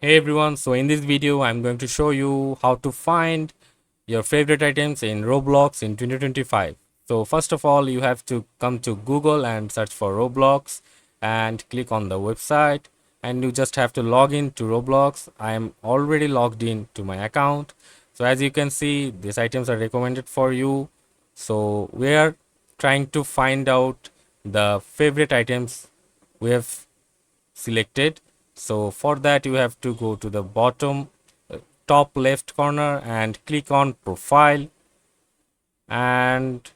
Hey everyone, so in this video I'm going to show you how to find your favorite items in Roblox in 2025. So first of all, you have to come to Google and search for Roblox and click on the website, and you just have to log in to Roblox. I am already logged in to my account. So as you can see, these items are recommended for you. So we are trying to find out the favorite items we have selected. So for that you have to go to the bottom top left corner and click on profile, and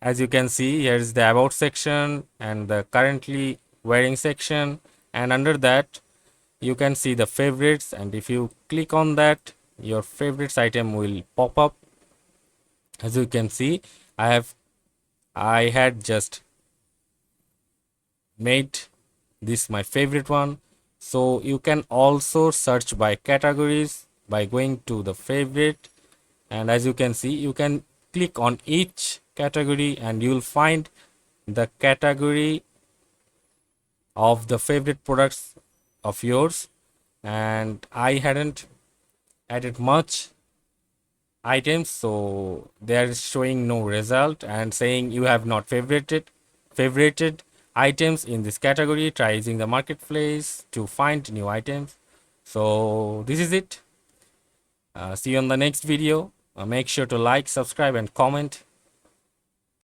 as you can see, here is the about section and the currently wearing section, and under that you can see the favorites, and if you click on that, your favorites item will pop up. As you can see, I had just made this my favorite one. So you can also search by categories by going to the favorite, and as you can see, you can click on each category and you'll find the category of the favorite products of yours. And I hadn't added much items, so they are showing no result and saying you have not favorited items in this category. Try using the marketplace to find new items. So this is it. See you on the next video. Make sure to like, subscribe and comment.